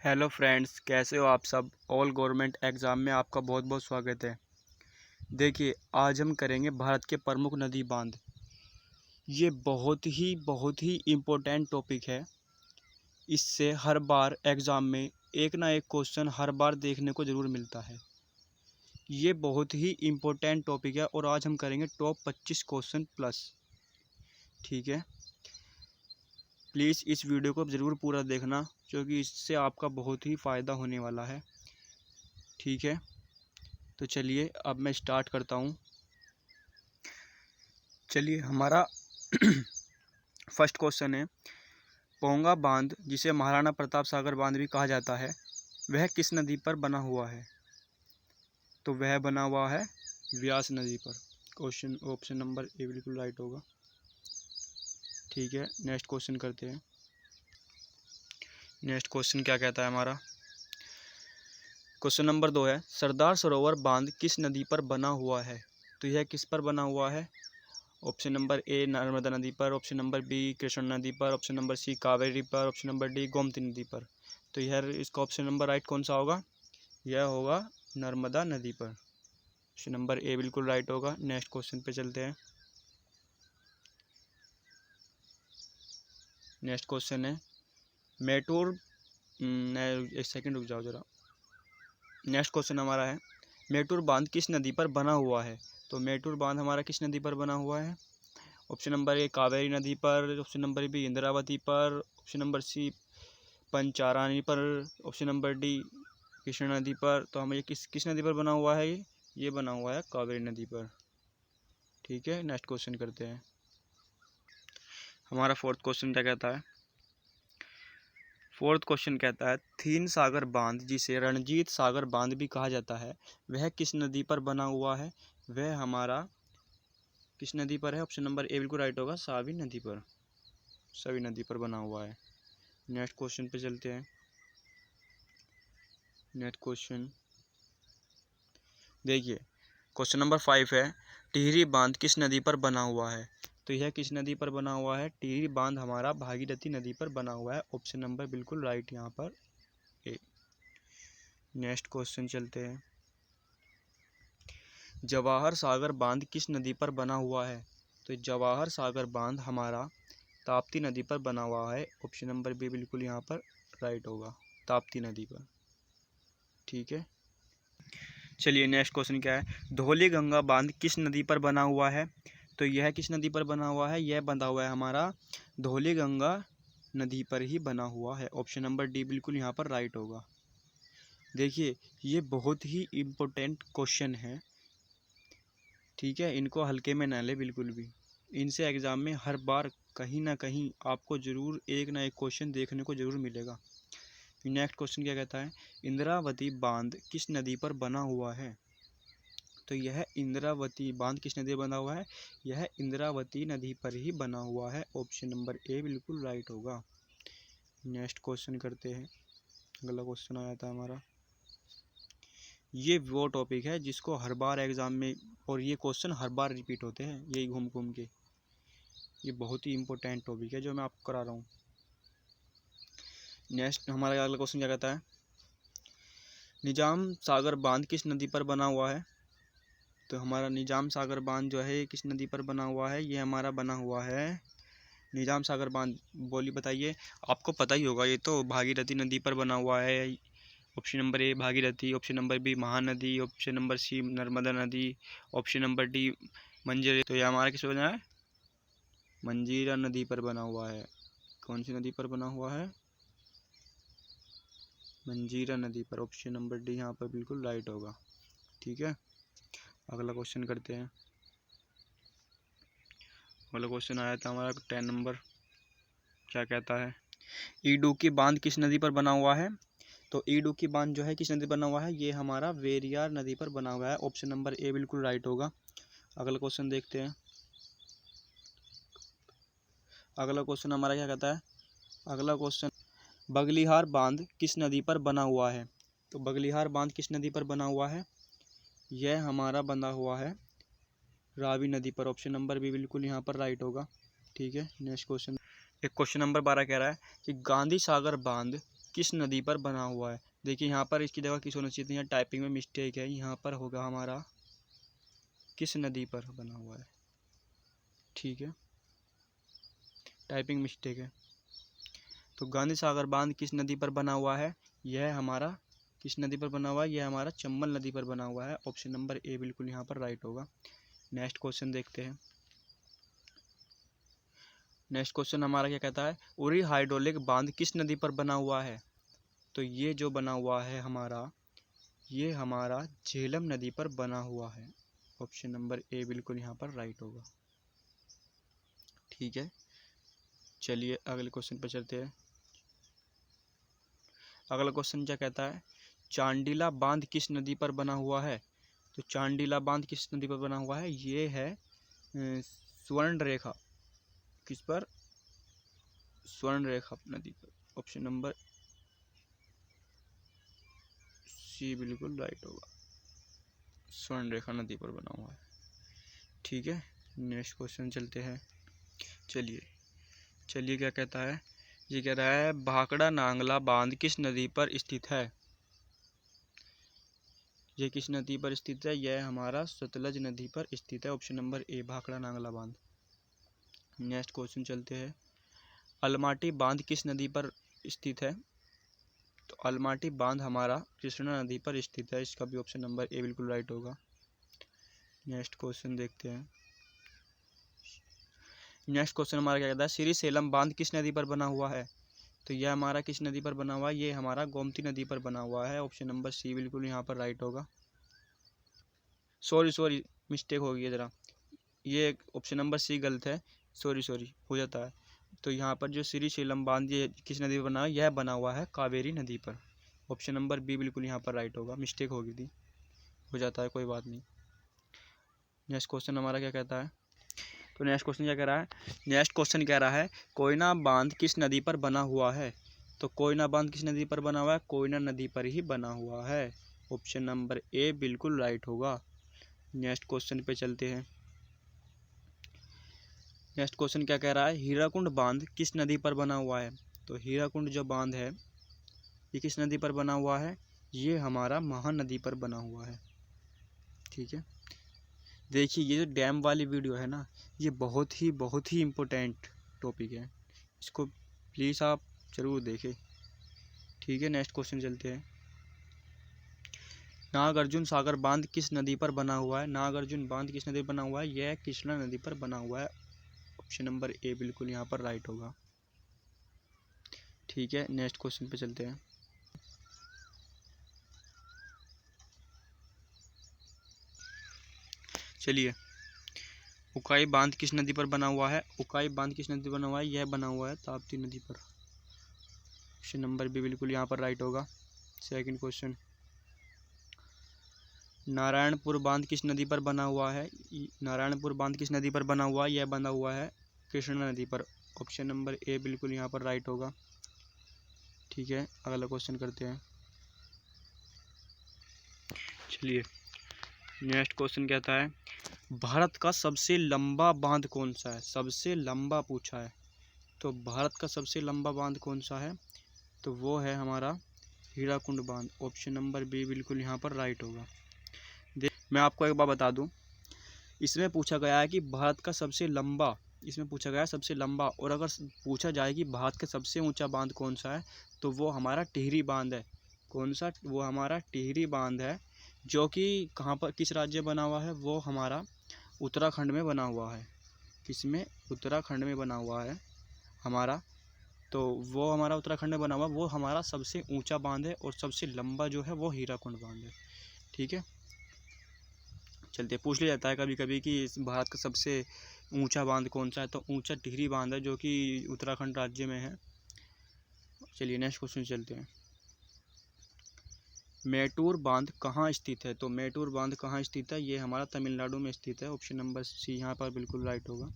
Hello friends, कैसे हो आप सब। ऑल गवर्नमेंट एग्ज़ाम में आपका बहुत बहुत स्वागत है। देखिए, आज हम करेंगे भारत के प्रमुख नदी बांध। ये बहुत ही इम्पोर्टेंट टॉपिक है। इससे हर बार एग्ज़ाम में एक ना एक क्वेश्चन हर बार देखने को ज़रूर मिलता है। ये बहुत ही इम्पोर्टेंट टॉपिक है और आज हम करेंगे टॉप 25 क्वेश्चन प्लस। ठीक है, प्लीज़ इस वीडियो को ज़रूर पूरा देखना, क्योंकि इससे आपका बहुत ही फ़ायदा होने वाला है। ठीक है, तो चलिए अब मैं स्टार्ट करता हूँ। चलिए, हमारा फर्स्ट क्वेश्चन है, पोंगा बांध, जिसे महाराणा प्रताप सागर बांध भी कहा जाता है, वह किस नदी पर बना हुआ है? तो वह बना हुआ है व्यास नदी पर। क्वेश्चन ऑप्शन नंबर ए बिल्कुल राइट होगा। ठीक है, नेक्स्ट क्वेश्चन करते हैं। नेक्स्ट क्वेश्चन क्या कहता है हमारा? क्वेश्चन नंबर 2 है, सरदार सरोवर बांध किस नदी पर बना हुआ है? तो यह किस पर बना हुआ है? ऑप्शन नंबर ए नर्मदा नदी पर, ऑप्शन नंबर बी कृष्णा नदी पर, ऑप्शन नंबर सी कावेरी पर, ऑप्शन नंबर डी गोमती नदी पर। तो यार इसका ऑप्शन नंबर राइट कौन सा होगा? यह होगा नर्मदा नदी पर। ऑप्शन नंबर ए बिल्कुल राइट होगा। नेक्स्ट क्वेश्चन पे चलते हैं। नेक्स्ट क्वेश्चन है, मेटूर एक सेकंड रुक जाओ ज़रा। नेक्स्ट क्वेश्चन हमारा है, मेटूर बांध किस नदी पर बना हुआ है? तो मेटूर बांध हमारा किस नदी पर बना हुआ है? ऑप्शन नंबर ए कावेरी नदी पर, ऑप्शन नंबर बी इंद्रावती पर, ऑप्शन नंबर सी पंचारानी पर, ऑप्शन नंबर डी कृष्णा नदी पर। तो हमें ये किस नदी पर बना हुआ है? ये बना हुआ है कावेरी नदी पर। ठीक है, नेक्स्ट क्वेश्चन करते हैं। हमारा फोर्थ क्वेश्चन क्या कहता है? फोर्थ क्वेश्चन कहता है, थीन सागर बांध, जिसे रणजीत सागर बांध भी कहा जाता है, वह किस नदी पर बना हुआ है? वह हमारा किस नदी पर है? ऑप्शन नंबर ए बिल्कुल राइट होगा, सावी नदी पर। सवी नदी पर बना हुआ है। नेक्स्ट क्वेश्चन पे चलते हैं। नेक्स्ट क्वेश्चन देखिए, क्वेश्चन नंबर 5 है, टिहरी बांध किस नदी पर बना हुआ है? तो यह किस नदी पर बना हुआ है? टिहरी बांध हमारा भागीरथी नदी पर बना हुआ है। ऑप्शन नंबर बिल्कुल राइट यहाँ पर ए। नेक्स्ट क्वेश्चन चलते हैं, जवाहर सागर बांध किस नदी पर बना हुआ है? तो जवाहर सागर बांध हमारा ताप्ती नदी पर बना हुआ है। ऑप्शन नंबर बी बिल्कुल यहाँ पर राइट होगा, ताप्ती नदी पर। ठीक है, चलिए नेक्स्ट क्वेश्चन क्या है, धौली गंगा बांध किस नदी पर बना हुआ है? तो यह किस नदी पर बना हुआ है? यह बना हुआ है हमारा धौली गंगा नदी पर ही बना हुआ है। ऑप्शन नंबर डी बिल्कुल यहाँ पर राइट होगा। देखिए, ये बहुत ही इम्पोर्टेंट क्वेश्चन है। ठीक है, इनको हल्के में ना ले बिल्कुल भी। इनसे एग्ज़ाम में हर बार कहीं ना कहीं आपको ज़रूर एक ना एक क्वेश्चन देखने को ज़रूर मिलेगा। नेक्स्ट क्वेश्चन क्या कहता है, इंद्रावती बांध किस नदी पर बना हुआ है? तो यह इंद्रावती बांध किस नदी पर बना हुआ है? यह इंद्रावती नदी पर ही बना हुआ है। ऑप्शन नंबर ए बिल्कुल राइट होगा। नेक्स्ट क्वेश्चन करते हैं। अगला क्वेश्चन आया था हमारा, ये वो टॉपिक है जिसको हर बार एग्ज़ाम में, और ये क्वेश्चन हर बार रिपीट होते हैं यही घूम घूम के। ये बहुत ही इंपॉर्टेंट टॉपिक है जो मैं आपको करा रहा हूँ। नेक्स्ट हमारा अगला क्वेश्चन क्या कहता है, निजाम सागर बांध किस नदी पर बना हुआ है? तो हमारा निजाम सागर बांध जो है किस नदी पर बना हुआ है? ये हमारा बना हुआ है निजाम सागर बांध। बोली बताइए, आपको पता ही होगा, ये तो भागीरथी नदी पर बना हुआ है। Option number A Bhagirathi, option number B Mahanadi, option number C Narmada नदी, ऑप्शन नंबर डी मंजीरा। तो ये हमारा किस पर बना है? मंजीरा नदी पर बना हुआ है। कौन सी नदी पर बना हुआ है? मंजीरा नदी पर। ऑप्शन नंबर डी यहाँ पर बिल्कुल राइट होगा। ठीक है, अगला क्वेश्चन करते हैं। अगला क्वेश्चन आया था हमारा 10 नंबर, क्या कहता है, ईडुक्की बांध किस नदी पर बना हुआ है? तो ईडुक्की बांध जो है किस नदी पर बना हुआ है? ये हमारा वेरियार नदी पर बना हुआ है। ऑप्शन नंबर ए बिल्कुल राइट होगा। अगला क्वेश्चन देखते हैं। अगला क्वेश्चन हमारा क्या कहता है? अगला क्वेश्चन, बगलिहार बांध किस नदी पर बना हुआ है? तो बगलिहार बांध किस नदी पर बना हुआ है? यह हमारा बना हुआ है रावी नदी पर। ऑप्शन नंबर बी बिल्कुल यहाँ पर राइट होगा। ठीक है, नेक्स्ट क्वेश्चन, एक क्वेश्चन नंबर 12 कह रहा है कि गांधी सागर बांध किस नदी पर बना हुआ है। देखिए यहाँ पर इसकी जगह किस होना चाहिए थी, यहाँ टाइपिंग में मिस्टेक है, यहाँ पर होगा हमारा किस नदी पर बना हुआ है। ठीक है, टाइपिंग मिस्टेक है। तो गांधी सागर बांध किस नदी पर बना हुआ है, यह हमारा किस नदी पर बना हुआ है, यह हमारा चंबल नदी पर बना हुआ है। ऑप्शन नंबर ए बिल्कुल यहाँ पर राइट होगा। नेक्स्ट क्वेश्चन देखते हैं। नेक्स्ट क्वेश्चन हमारा क्या कहता है, उरी हाइड्रोलिक बांध किस नदी पर बना हुआ है। तो ये जो बना हुआ है हमारा, ये हमारा झेलम नदी पर बना हुआ है। ऑप्शन नंबर ए बिल्कुल यहाँ पर राइट होगा। ठीक है, चलिए अगले क्वेश्चन पर चलते हैं। अगला क्वेश्चन क्या कहता है, चांडिला बांध किस नदी पर बना हुआ है। तो चांडिला बांध किस नदी पर बना हुआ है, ये है स्वर्ण रेखा, किस पर, स्वर्ण रेखा नदी पर। ऑप्शन नंबर सी बिल्कुल राइट होगा, स्वर्ण रेखा नदी पर बना हुआ है। ठीक है, नेक्स्ट क्वेश्चन चलते हैं। चलिए क्या कहता है, ये कह रहा है भाखड़ा नांगला बांध किस नदी पर स्थित है। ये किस नदी पर स्थित है, यह हमारा सतलज नदी पर स्थित है। ऑप्शन नंबर ए भाखड़ा नांगला बांध। नेक्स्ट क्वेश्चन चलते हैं, अलमाटी बांध किस नदी पर स्थित है। तो अलमाटी बांध हमारा कृष्णा नदी पर स्थित है। इसका भी ऑप्शन नंबर ए बिल्कुल राइट होगा। नेक्स्ट क्वेश्चन देखते हैं। नेक्स्ट क्वेश्चन हमारा क्या कहता है, श्री सेलम बांध किस नदी पर बना हुआ है। तो यह हमारा किस नदी पर बना हुआ है, ये हमारा गोमती नदी पर बना हुआ है। ऑप्शन नंबर सी बिल्कुल यहाँ पर राइट होगा। सॉरी मिस्टेक हो गई है ज़रा, ये ऑप्शन नंबर सी गलत है। सॉरी हो जाता है। तो यहाँ पर जो श्री सेलम बांध ये किस नदी पर बना हुआ है, यह बना हुआ है कावेरी नदी पर। ऑप्शन नंबर बी बिल्कुल यहाँ पर राइट होगा। मिस्टेक हो गई थी, हो जाता है, कोई बात नहीं। नेक्स्ट क्वेश्चन हमारा क्या कहता है, तो नेक्स्ट क्वेश्चन क्या कह रहा है, नेक्स्ट क्वेश्चन कह रहा है कोयना बांध किस नदी पर बना हुआ है। तो कोयना बांध किस नदी पर बना हुआ है, कोयना नदी पर ही बना हुआ है। ऑप्शन नंबर ए बिल्कुल राइट होगा। नेक्स्ट क्वेश्चन पे चलते हैं। नेक्स्ट क्वेश्चन क्या कह रहा है, हीराकुंड बांध किस नदी पर बना हुआ है। तो हीराकुंड जो बांध है ये किस नदी पर बना हुआ है, ये हमारा महानदी पर बना हुआ है। ठीक है, देखिए ये जो डैम वाली वीडियो है ना, ये बहुत ही इम्पोर्टेंट टॉपिक है, इसको प्लीज़ आप ज़रूर देखें। ठीक है, नेक्स्ट क्वेश्चन चलते हैं। नागार्जुन सागर बांध किस नदी पर बना हुआ है। नागार्जुन बांध किस नदी पर बना हुआ है, यह कृष्णा नदी पर बना हुआ है। ऑप्शन नंबर ए बिल्कुल यहाँ पर राइट होगा। ठीक है, नेक्स्ट क्वेश्चन पे चलते हैं। चलिए, उकाई बांध किस नदी पर बना हुआ है। उकाई बांध किस नदी पर बना हुआ है, यह बना हुआ है ताप्ती नदी पर। ऑप्शन नंबर बी बिल्कुल यहाँ पर राइट होगा। सेकंड क्वेश्चन, नारायणपुर बांध किस नदी पर बना हुआ है। नारायणपुर बांध किस नदी पर बना हुआ है, यह बना हुआ है कृष्णा नदी पर। ऑप्शन नंबर ए बिल्कुल यहाँ पर राइट होगा। ठीक है, अगला क्वेश्चन करते हैं। चलिए, नेक्स्ट क्वेश्चन कहता है भारत का सबसे लंबा बांध कौन सा है। सबसे लंबा पूछा है, तो भारत का सबसे लंबा बांध कौन सा है, तो वो है हमारा हीराकुंड बांध। ऑप्शन नंबर बी बिल्कुल यहाँ पर राइट होगा। मैं आपको एक बात बता दूं, इसमें पूछा गया है कि भारत का सबसे लंबा, इसमें पूछा गया है सबसे लंबा, और अगर पूछा जाए कि भारत का सबसे ऊंचा बांध कौन सा है, तो वो हमारा टिहरी बांध है। कौन सा, वो हमारा टिहरी बांध है, जो कि कहाँ पर, किस राज्य बना हुआ है, वो हमारा उत्तराखंड में बना हुआ है। किसमें, उत्तराखंड में बना हुआ है हमारा। तो वो हमारा उत्तराखंड में बना हुआ, वो हमारा सबसे ऊंचा बांध है, और सबसे लंबा जो है वो हीराकुंड बांध है। ठीक है, चलते, पूछ लिया जाता है कभी कभी कि भारत का सबसे ऊंचा बांध कौन सा है, तो ऊंचा टिहरी बांध है, जो कि उत्तराखंड राज्य में है। चलिए नेक्स्ट क्वेश्चन चलते हैं। मेटूर बांध कहाँ स्थित है। तो मेटूर बांध कहाँ स्थित है, ये हमारा तमिलनाडु में स्थित है। ऑप्शन नंबर सी यहाँ पर बिल्कुल राइट होगा।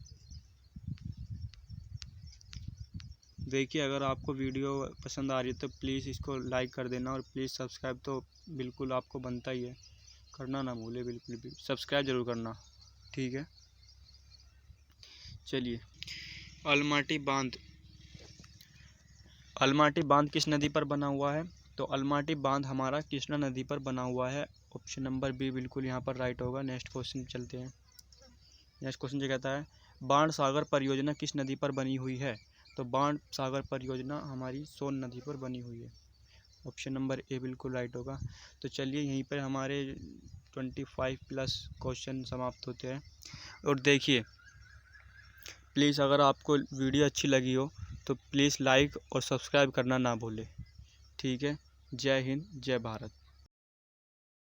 देखिए, अगर आपको वीडियो पसंद आ रही है तो प्लीज़ इसको लाइक कर देना, और प्लीज़ सब्सक्राइब तो बिल्कुल आपको बनता ही है, करना ना भूले, बिल्कुल भी सब्सक्राइब ज़रूर करना। ठीक है, चलिए, अलमाटी बांध अलमाटी बांध किस नदी पर बना हुआ है? तो अलमाटी बांध हमारा कृष्णा नदी पर बना हुआ है। ऑप्शन नंबर बी बिल्कुल यहाँ पर राइट होगा। नेक्स्ट क्वेश्चन चलते हैं। नेक्स्ट क्वेश्चन जो कहता है बाण सागर परियोजना किस नदी पर बनी हुई है? तो बाण सागर परियोजना हमारी सोन नदी पर बनी हुई है। ऑप्शन नंबर ए बिल्कुल राइट होगा। तो चलिए यहीं पर हमारे 25+ क्वेश्चन समाप्त होते हैं। और देखिए प्लीज़ अगर आपको वीडियो अच्छी लगी हो तो प्लीज़ लाइक और सब्सक्राइब करना ना भूलें। ठीक है। जय हिंद, जय भारत।